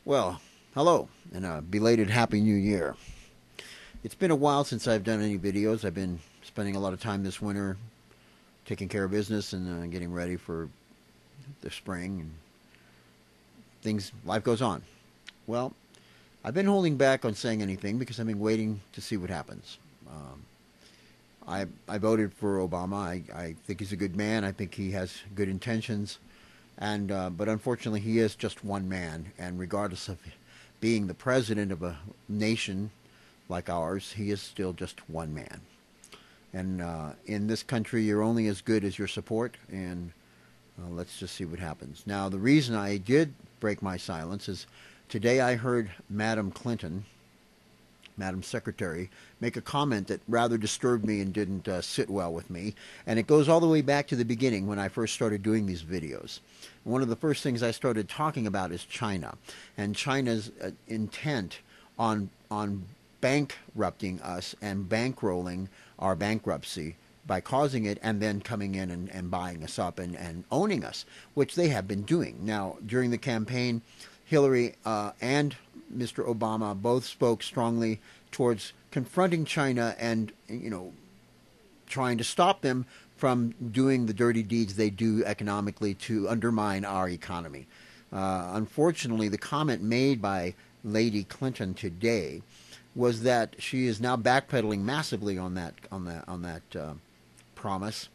Well, hello, and a belated Happy New Year. It's been a while since I've done any videos. I've been spending a lot of time this winter taking care of business and getting ready for the spring and things. Life goes on. Well, I've been holding back on saying anything because I've been waiting to see what happens. Um, I voted for Obama. I think he's a good man. I think he has good intentions, and but unfortunately, he is just one man. And regardless of being the president of a nation like ours, he is still just one man. And in this country, you're only as good as your support. And let's just see what happens. Now, the reason I did break my silence is today I heard Madam Clinton, Madam Secretary, make a comment that rather disturbed me and didn't sit well with me. And it goes all the way back to the beginning when I first started doing these videos. One of the first things I started talking about is China and China's intent on bankrupting us and bankrolling our bankruptcy by causing it and then coming in and buying us up and owning us, which they have been doing. Now, during the campaign, Hillary and Mr. Obama both spoke strongly towards confronting China and, trying to stop them from doing the dirty deeds they do economically to undermine our economy. Unfortunately, the comment made by Lady Clinton today was that she is now backpedaling massively on that promise,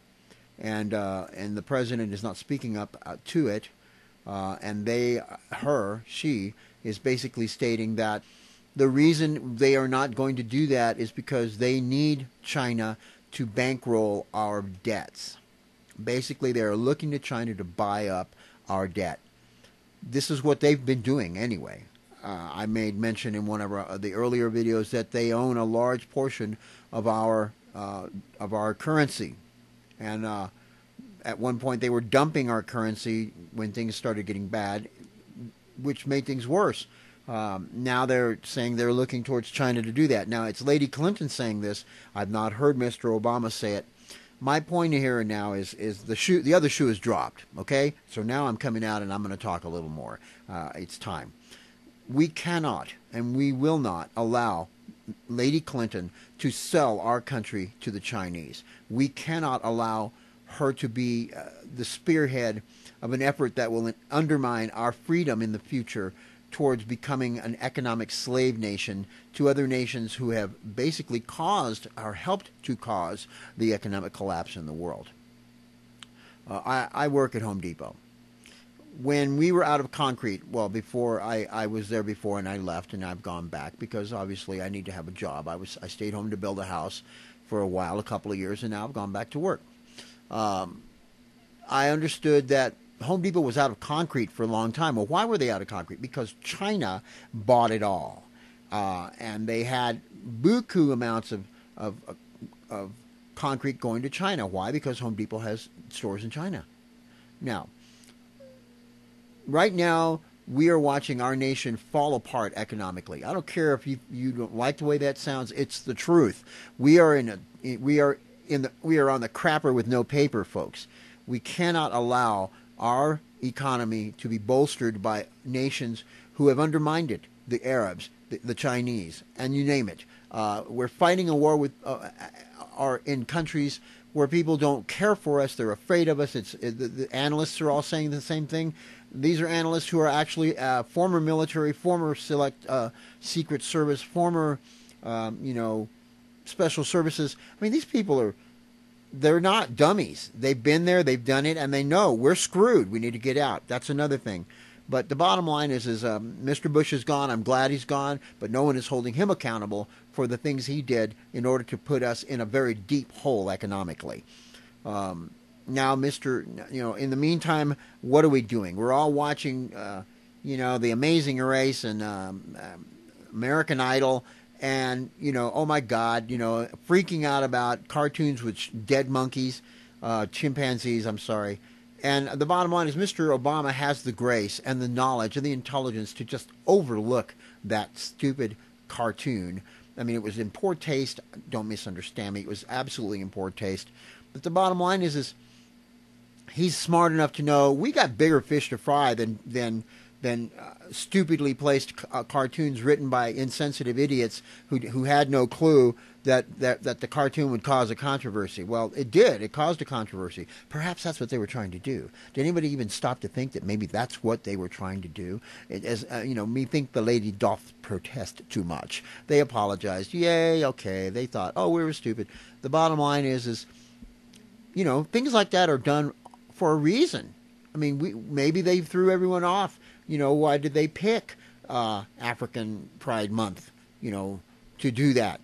and the president is not speaking up to it. And she is basically stating that the reason they are not going to do that is because they need China to bankroll our debts. Basically, they are looking to China to buy up our debt. This is what they've been doing anyway. I made mention in one of the earlier videos that they own a large portion of our currency, and at one point they were dumping our currency when things started getting bad, which made things worse. Now they're saying they're looking towards China to do that. Now it's Lady Clinton saying this. I've not heard Mr. Obama say it. My point here and now is the other shoe is dropped. Okay, so now I'm coming out and I'm going to talk a little more. It's time. We cannot and we will not allow Lady Clinton to sell our country to the Chinese. We cannot allow her to be the spearhead of an effort that will undermine our freedom in the future towards becoming an economic slave nation to other nations who have basically caused or helped to cause the economic collapse in the world. I work at Home Depot. When we were out of concrete, well, before I was there before and I left and I've gone back because obviously I need to have a job. I stayed home to build a house for a while, a couple of years, and now I've gone back to work. I understood that Home Depot was out of concrete for a long time. Well, why were they out of concrete? Because China bought it all, and they had buku amounts of concrete going to China. Why? Because Home Depot has stores in China. Now, right now, we are watching our nation fall apart economically. I don't care if you don't like the way that sounds. It's the truth. We are on the crapper with no paper, folks. We cannot allow our economy to be bolstered by nations who have undermined it. The Arabs, the Chinese, and you name it. We're fighting a war with are in countries where people don't care for us. They're afraid of us. The analysts are all saying the same thing. These are analysts who are actually former military, former select secret service, former special services. I mean, these people they're not dummies. They've been there, they've done it, and they know we're screwed. We need to get out. That's another thing. But the bottom line is Mr. Bush is gone. I'm glad he's gone, but no one is holding him accountable for the things he did in order to put us in a very deep hole economically. Now, in the meantime, what are we doing? We're all watching, The Amazing Race and American Idol, and, oh my God, freaking out about cartoons with dead monkeys, chimpanzees, I'm sorry. And the bottom line is Mr. Obama has the grace and the knowledge and the intelligence to just overlook that stupid cartoon. I mean, it was in poor taste. Don't misunderstand me. It was absolutely in poor taste. But the bottom line is he's smart enough to know we got bigger fish to fry than than stupidly placed cartoons written by insensitive idiots who had no clue that the cartoon would cause a controversy. Well, it did. It caused a controversy. Perhaps that's what they were trying to do. Did anybody even stop to think that maybe that's what they were trying to do? Me think the lady doth protest too much. They apologized. Yay, okay. They thought, oh, we were stupid. The bottom line is things like that are done for a reason. I mean, maybe they threw everyone off. Why did they pick African Pride Month, to do that?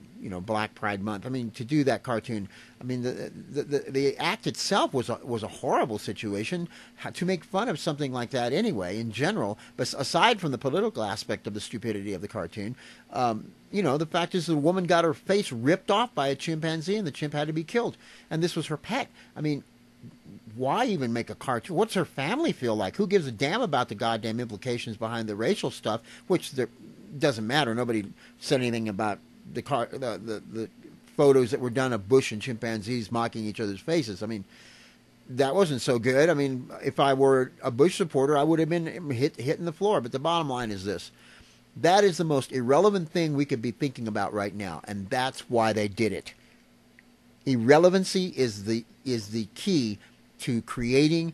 Black Pride Month. I mean, to do that cartoon. I mean, the act itself was a horrible situation to make fun of something like that anyway, in general. But aside from the political aspect of the stupidity of the cartoon, the fact is the woman got her face ripped off by a chimpanzee, and the chimp had to be killed. And this was her pet. I mean, why even make a cartoon? What's her family feel like? Who gives a damn about the goddamn implications behind the racial stuff? Which doesn't matter. Nobody said anything about the photos that were done of Bush and chimpanzees mocking each other's faces. I mean, that wasn't so good. I mean, if I were a Bush supporter, I would have been hitting the floor. But the bottom line is this. That is the most irrelevant thing we could be thinking about right now, and that's why they did it. Irrelevancy is the key to creating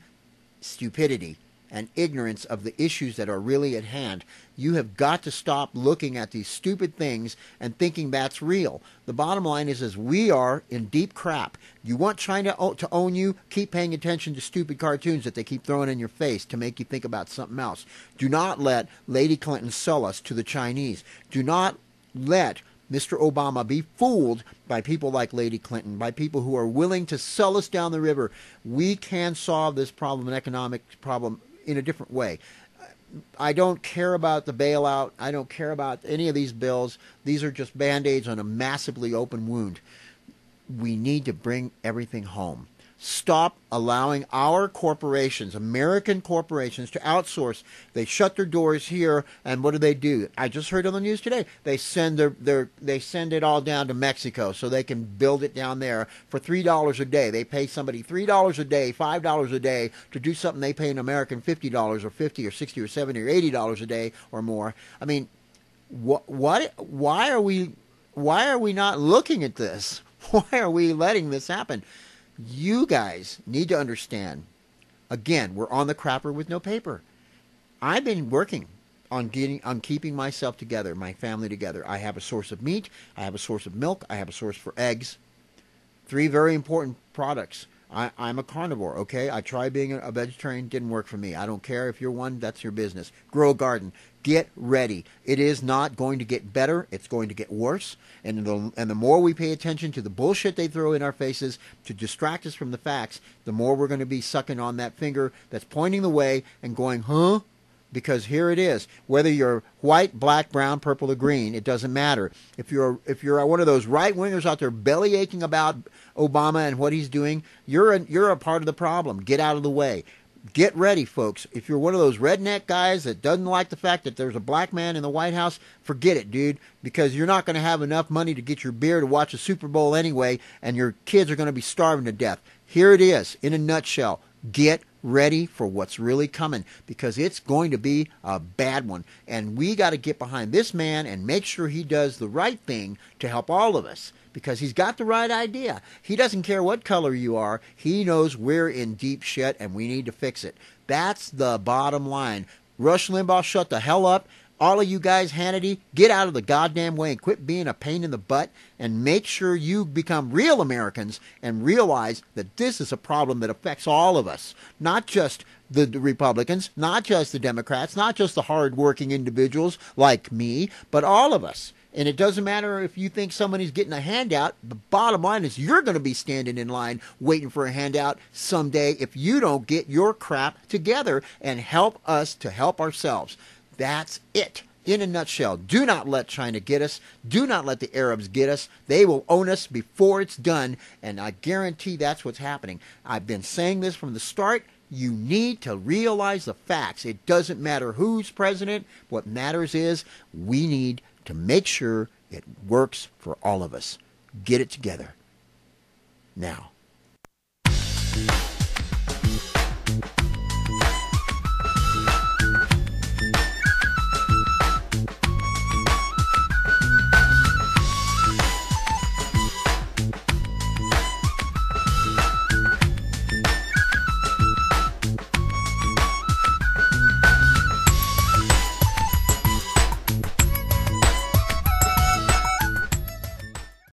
stupidity and ignorance of the issues that are really at hand. You have got to stop looking at these stupid things and thinking that's real. The bottom line is we are in deep crap. You want China to own you? Keep paying attention to stupid cartoons that they keep throwing in your face to make you think about something else. Do not let Lady Clinton sell us to the Chinese. Do not let Mr. Obama be fooled by people like Lady Clinton, by people who are willing to sell us down the river. We can solve this problem, an economic problem, in a different way. I don't care about the bailout. I don't care about any of these bills. These are just Band-Aids on a massively open wound. We need to bring everything home. Stop allowing our corporations, American corporations, to outsource. They shut their doors here, and what do? I just heard on the news today. They send they send it all down to Mexico so they can build it down there for $3 a day. They pay somebody $3 a day, $5 a day to do something they pay an American $50 or $50 or $60 or $70 or $80 a day or more. I mean, why are we not looking at this? Why are we letting this happen? You guys need to understand, again, we're on the crapper with no paper. I've been working on keeping myself together, my family together. I have a source of meat, I have a source of milk, I have a source for eggs. 3 very important products. I'm a carnivore, okay? I tried being a vegetarian, didn't work for me. I don't care if you're one, that's your business. Grow a garden. Get ready. It is not going to get better. It's going to get worse. And the more we pay attention to the bullshit they throw in our faces to distract us from the facts, the more we're going to be sucking on that finger that's pointing the way and going, huh? Because here it is. Whether you're white, black, brown, purple, or green, it doesn't matter. If you're one of those right-wingers out there belly aching about Obama and what he's doing, you're a part of the problem. Get out of the way. Get ready, folks. If you're one of those redneck guys that doesn't like the fact that there's a black man in the White House, forget it, dude, because you're not going to have enough money to get your beer to watch a Super Bowl anyway, and your kids are going to be starving to death. Here it is, in a nutshell. Get ready for what's really coming, because it's going to be a bad one. And we got to get behind this man and make sure he does the right thing to help all of us, because he's got the right idea. He doesn't care what color you are. He knows we're in deep shit and we need to fix it. That's the bottom line. Rush Limbaugh, shut the hell up. All of you guys, Hannity, get out of the goddamn way and quit being a pain in the butt and make sure you become real Americans and realize that this is a problem that affects all of us. Not just the Republicans, not just the Democrats, not just the hard-working individuals like me, but all of us. And it doesn't matter if you think somebody's getting a handout. The bottom line is you're going to be standing in line waiting for a handout someday if you don't get your crap together and help us to help ourselves. That's it. In a nutshell, do not let China get us. Do not let the Arabs get us. They will own us before it's done, and I guarantee that's what's happening. I've been saying this from the start. You need to realize the facts. It doesn't matter who's president. What matters is we need to make sure it works for all of us. Get it together. Now.